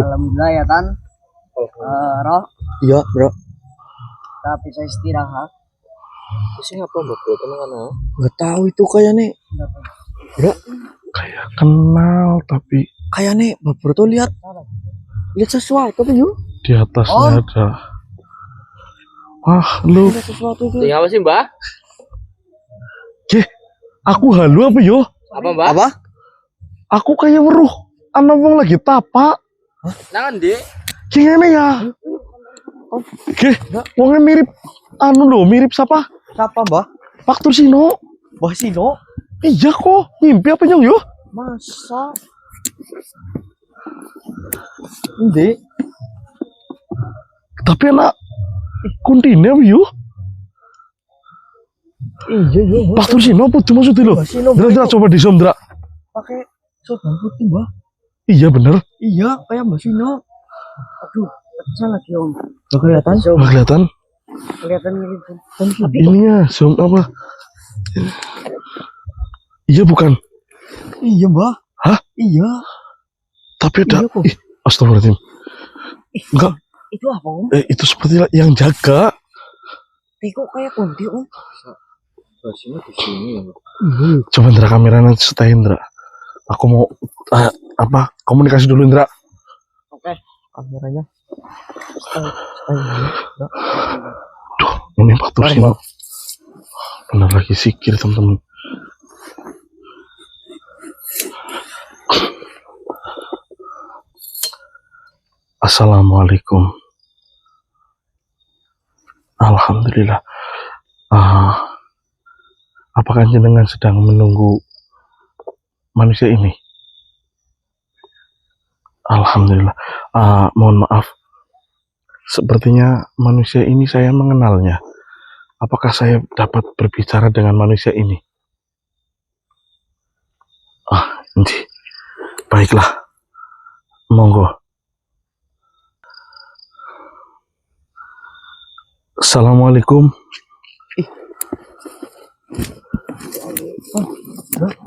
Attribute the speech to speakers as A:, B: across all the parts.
A: Alhamdulillah ya Tan. Roh,
B: Iya, bro.
A: kita bisa istirahat.
B: Terus apa, bro? Tenang. Nggak tahu itu kayaknya, bro.
C: Kayak kenal tapi
B: Kayaknya, bro tuh lihat sesuatu tuh yuk.
C: di atasnya ada. Wah, lu.
B: Lihat sesuatu tuh.
D: Apa sih, Mbak?
C: Aku halu apa yo?
D: Apa, Mbak?
B: Apa?
C: Aku kayak weruh ana wong lagi tapak.
D: Nangan, Dik.
C: Gimana ya? Oke, wongnya mirip anu loh, mirip siapa?
B: Siapa, Mbah?
C: Pak Tursino.
B: Mbah Sino?
C: Iya kok, mimpi apa nyong yo?
B: Masa? Inde?
C: Tapi anak kuntine apa yo?
B: Iya, iya.
C: Pak Tursino apa maksudnya lo?
B: Mbah Sino.
C: Dra coba di zoom Dra.
B: Pakai sorban putih, Mbah.
C: Iya bener.
B: Iya, kayak Mbah Sino.
A: Aduh, kecil lagi Om.
B: Gak kelihatan?
C: Nggak kelihatan?
A: Kelihatan mirip.
B: Tapi
C: Ininya zoom apa? Iya bukan?
B: iya, Mbah.
C: Hah?
B: Iya.
C: Tapi ada.
B: Iya kok.
C: Ih, astagfirullahaladzim. Enggak.
A: Itu apa Om?
C: Itu seperti yang jaga.
A: Kok kayak kunti Om?
D: Mbak Sino di sini ya, Mbak.
C: Coba Indra kameranya setain Indra. Aku mau komunikasi dulu Indra.
A: Oke.
B: Kameranya.
C: Duh, ini Pak Tursino. Benar lagi sikir teman-teman. Assalamualaikum. Alhamdulillah. Apakah jenengan sedang menunggu manusia ini? Alhamdulillah. Mohon maaf. Sepertinya manusia ini saya mengenalnya. Apakah saya dapat berbicara dengan manusia ini? Ini. Baiklah. Monggo. Assalamualaikum.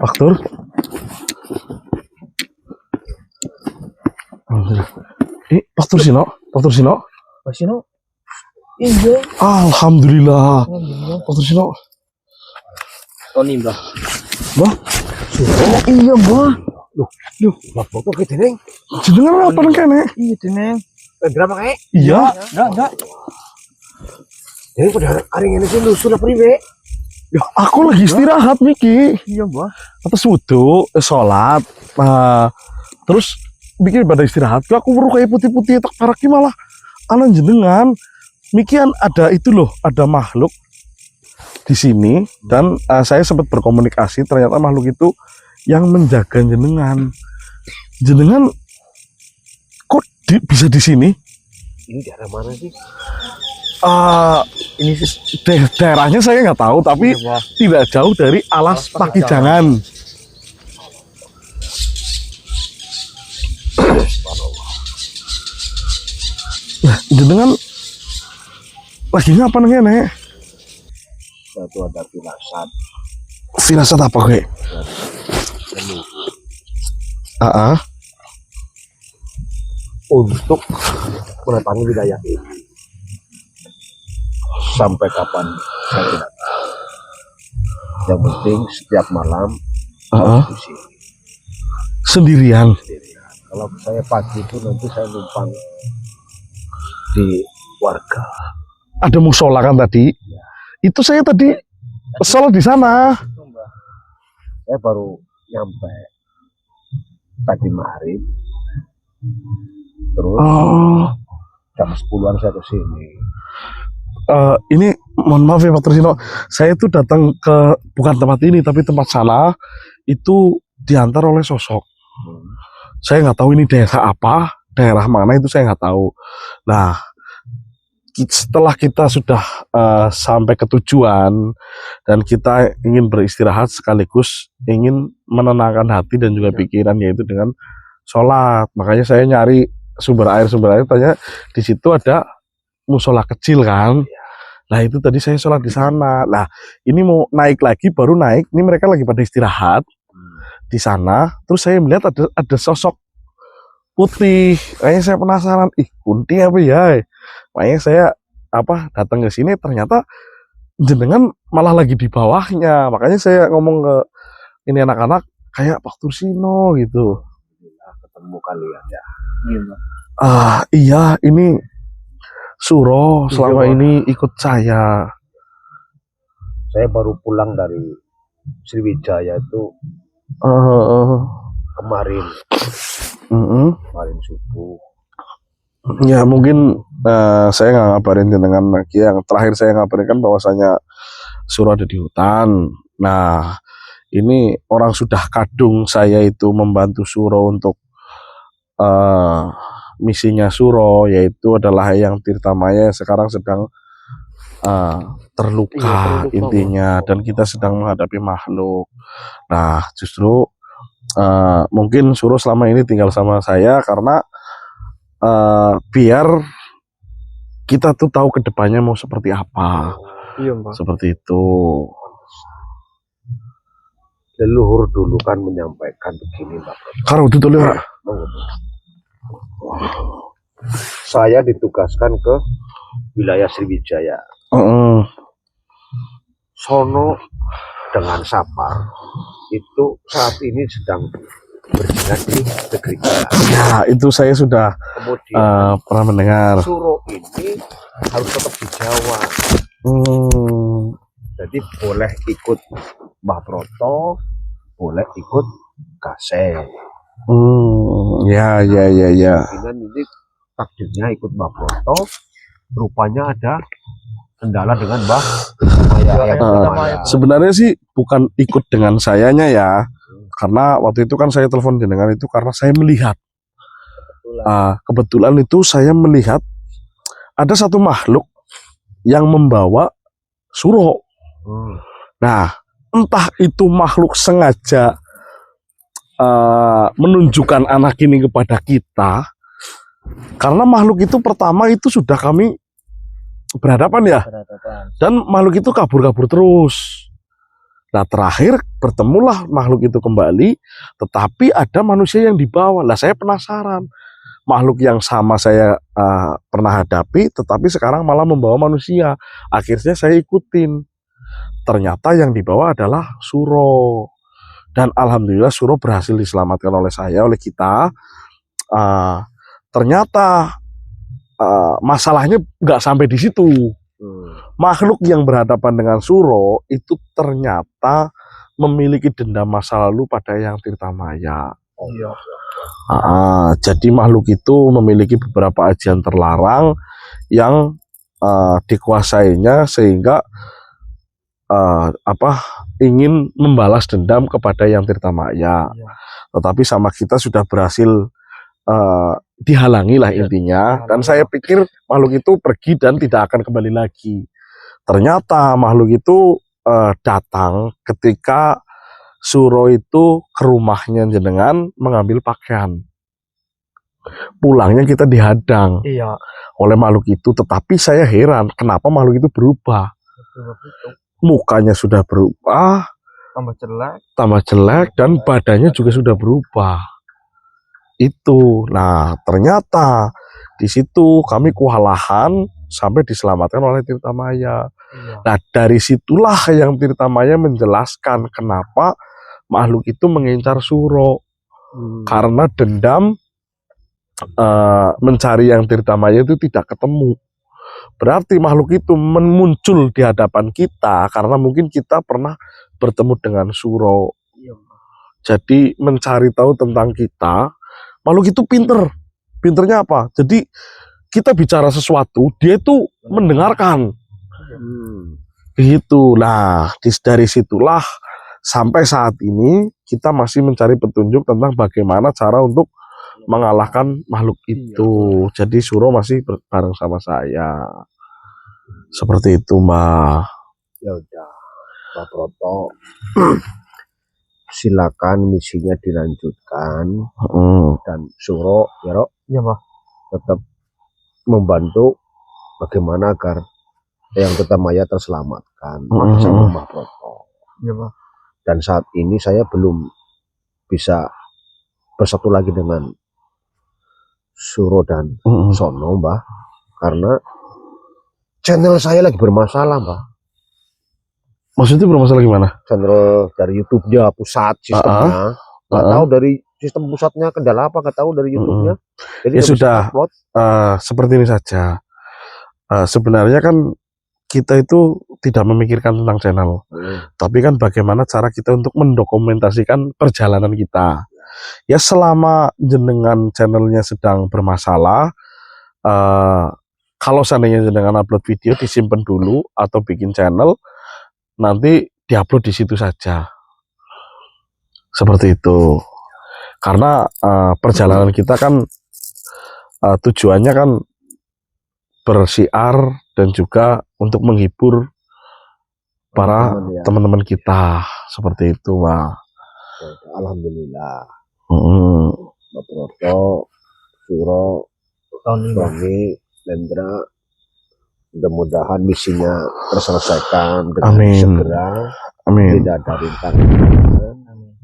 C: Pak Tur. Pak Tursino. Pak Tursino.
B: Mbah Sino? Iya.
C: Alhamdulillah. Pak Tursino.
D: Tony, Mbak.
C: Mbah.
B: Oh, iya, Mbah.
D: Loh, Mbak kok gede, Neng?
C: Jenengan apa kene?
B: Iya, Teneng.
D: Berapa kayak?
C: Iya.
B: Enggak.
D: Jadi pada hari ini sih lusuh apa nih,
C: Ya, aku lagi istirahat Miki.
B: Iya, Mbah.
C: Atas wudhu, sholat, terus bikin pada istirahat. Aku baru kayak putih-putih tak paraki malah anan jenengan. Mikian ada itu loh, ada makhluk di sini dan saya sempat berkomunikasi. Ternyata makhluk itu yang menjaga jenengan. Jenengan kok bisa di sini?
D: Ini daerah mana sih?
C: Ini daerahnya saya nggak tahu, tapi tidak jauh dari Alas Pakijangan. Nah, jenengan lagi ngapa nih?
D: Satu ada firasat.
C: Firasat apa gue?
D: Untuk mendatangi wilayah ini. Sampai kapan saya tidak tahu. Yang penting setiap malam di sini
C: Sendirian.
D: sendirian. Kalau saya pagi itu nanti saya numpang di warga.
C: Ada musola kan tadi? Itu saya tadi sholat di sana.
D: Saya baru nyampe tadi maghrib. Terus jam 10-an saya ke sini.
C: Ini mohon maaf ya Pak Tursino, saya tuh datang ke bukan tempat ini tapi tempat sana itu diantar oleh sosok. Saya nggak tahu ini daerah apa, daerah mana itu saya nggak tahu. Nah, setelah kita sudah sampai ke tujuan dan kita ingin beristirahat sekaligus ingin menenangkan hati dan juga pikiran, yaitu dengan sholat. Makanya saya nyari sumber air tanya di situ ada musola kecil kan. Nah itu tadi saya sholat di sana. Nah ini mau naik lagi, baru naik. Ini mereka lagi pada istirahat di sana. Terus saya melihat ada sosok putih. Makanya saya penasaran, kunti apa ya? Makanya saya datang ke sini ternyata jenengan malah lagi di bawahnya. Makanya saya ngomong ke ini anak-anak kayak Pak Tursino gitu.
D: Alhamdulillah ketemu kalian ya.
C: Iya, ini Suro selama
B: Bang.
C: ini ikut saya.
D: Saya baru pulang dari Sriwijaya itu kemarin subuh.
C: Ya mungkin saya nggak ngabarin dengan lagi. Yang terakhir saya ngabarin kan bahwasanya Suro ada di hutan. Nah, ini orang sudah kadung saya itu membantu Suro untuk misinya Suro, yaitu adalah Hayang Tirtamaya yang sekarang sedang terluka intinya, dan kita sedang menghadapi makhluk. Nah, justru mungkin Suro selama ini tinggal sama saya karena biar kita tuh tahu kedepannya mau seperti apa.
B: Iya, Mbak.
C: Seperti itu.
D: Leluhur dulu kan menyampaikan begini, Pak.
C: Karo itu tuh Pak.
D: Saya ditugaskan ke wilayah Sriwijaya. Sono dengan Sapar itu saat ini sedang berjinak di negeri kita.
C: Ya, itu saya sudah
D: Kemudian
C: pernah mendengar.
D: Suro ini harus tetap di Jawa. Jadi boleh ikut Mbah Proto, boleh ikut Kaseh.
C: Ya.
D: Dengan ini takdirnya ikut Mbah Proto, rupanya ada kendala dengan Mbah Tirtamaya.
C: Sebenarnya sih bukan ikut dengan sayanya ya, karena waktu itu kan saya telepon dengan itu karena saya melihat kebetulan itu saya melihat ada satu makhluk yang membawa Suro. Nah, entah itu makhluk sengaja menunjukkan anak ini kepada kita, karena makhluk itu pertama itu sudah kami berhadapan ya, dan makhluk itu kabur-kabur terus. Nah, terakhir bertemulah makhluk itu kembali, tetapi ada manusia yang dibawa. Lah, saya penasaran, makhluk yang sama saya pernah hadapi, tetapi sekarang malah membawa manusia. Akhirnya saya ikutin. Ternyata yang dibawa adalah Suro. Dan alhamdulillah Suro berhasil diselamatkan oleh saya, oleh kita. Ternyata masalahnya nggak sampai di situ. Makhluk yang berhadapan dengan Suro itu ternyata memiliki dendam masa lalu pada Hayang Tirtamaya. Jadi makhluk itu memiliki beberapa ajian terlarang yang dikuasainya sehingga ingin membalas dendam kepada Hayang Tirtamaya. Tetapi sama kita sudah berhasil dihalangi lah intinya, dan saya pikir makhluk itu pergi dan tidak akan kembali lagi. Ternyata makhluk itu datang ketika Suro itu ke rumahnya jenengan mengambil pakaian. Pulangnya kita dihadang oleh makhluk itu, tetapi saya heran kenapa makhluk itu berubah. Mukanya sudah berubah, tambah jelek, dan badannya juga sudah berubah. Itu. Nah, ternyata di situ kami kewalahan sampai diselamatkan oleh Tirtamaya. Nah, dari situlah yang Tirtamaya menjelaskan kenapa makhluk itu mengincar Suro. Karena dendam mencari yang Tirtamaya itu tidak ketemu. Berarti makhluk itu muncul di hadapan kita karena mungkin kita pernah bertemu dengan Suro. Jadi mencari tahu tentang kita. Makhluk itu pinternya apa? Jadi kita bicara sesuatu, dia itu mendengarkan. Begitu. Nah, dari situlah sampai saat ini kita masih mencari petunjuk tentang bagaimana cara untuk mengalahkan makhluk itu. Jadi Suro masih bareng sama saya. Seperti itu, Mbak.
D: Ya udah, Mbah Proto. Silakan misinya dilanjutkan, dan Suro tetap membantu bagaimana agar Hayang Tirtamaya terselamatkan bersama Mbah Proto. Dan saat ini saya belum bisa bersatu lagi dengan Suro dan
C: Mm-mm.
D: Sono, Mbah, karena channel saya lagi bermasalah, Mbah.
C: Maksudnya bermasalah gimana?
D: Channel dari YouTube-nya pusat sistemnya, nggak tahu dari sistem pusatnya kendala apa, nggak tahu dari YouTube-nya. Jadi
C: Ya
D: nggak bisa
C: sudah.
D: upload.
C: Seperti ini saja. Sebenarnya kan kita itu tidak memikirkan tentang channel, tapi kan bagaimana cara kita untuk mendokumentasikan perjalanan kita. Ya selama jenengan channelnya sedang bermasalah, kalau seandainya jenengan upload video disimpan dulu atau bikin channel, nanti diupload di situ saja. Seperti itu. Karena perjalanan kita kan tujuannya kan bersiar dan juga untuk menghibur para teman-teman kita, seperti itu, Pak.
D: Alhamdulillah,
C: Mm-mm.
D: Bapak Proto, Suro, Tony, Lendra, mudah-mudahan misinya terselesaikan dengan
C: Amin.
D: segera,
C: Amin.
D: tidak ada rintangan.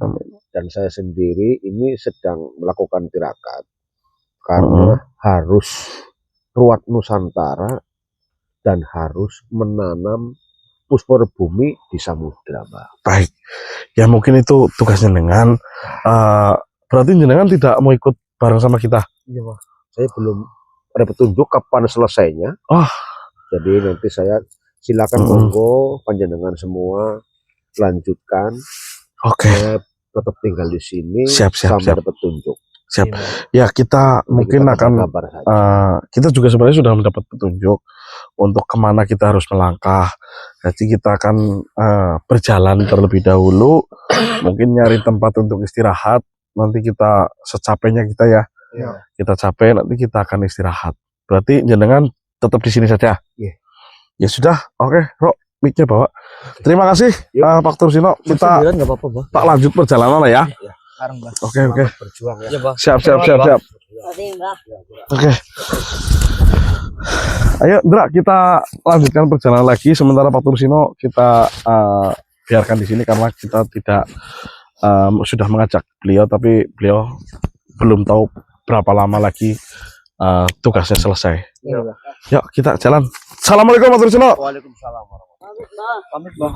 C: Amin.
D: Dan saya sendiri ini sedang melakukan tirakat karena harus ruat Nusantara dan harus menanam puspor bumi di samudra, Mbak.
C: Baik, ya mungkin itu tugasnya dengan berarti jenengan tidak mau ikut bareng sama kita.
D: Iya, Pak. Saya belum ada petunjuk kapan selesainya. Jadi nanti saya silakan monggo panjenengan semua lanjutkan.
C: Oke.
D: Saya tetap tinggal di sini
C: Siap.
D: sampai ada petunjuk.
C: Siap. Ya kita mungkin
D: Kita
C: akan
D: berkabar saja.
C: kita juga sebenarnya sudah mendapat petunjuk untuk kemana kita harus melangkah. Jadi kita akan berjalan terlebih dahulu, mungkin nyari tempat untuk istirahat. Nanti kita secapeknya kita ya, kita capek nanti kita akan istirahat. Berarti jenengan tetap di sini saja.
D: Iya.
C: Ya sudah, oke, Rok, mic-nya bawa. Terima kasih, Pak Tursino. Kita
B: nggak apa-apa, Bang.
C: tak lanjut perjalanan lah ya.
B: Sekarang, Bang.
C: Oke.
D: Berjuang ya.
B: Iya, Bang.
C: Siap. Oke. Ayo, Ndra, kita lanjutkan perjalanan lagi. Sementara Pak Tursino kita biarkan di sini karena kita tidak sudah mengajak beliau, tapi beliau belum tahu berapa lama lagi tugasnya selesai. Yuk, kita jalan. Assalamualaikum Pak Tursino.
D: Waalaikumsalam warahmatullahi wabarakatuh.
B: Pamit, Bang.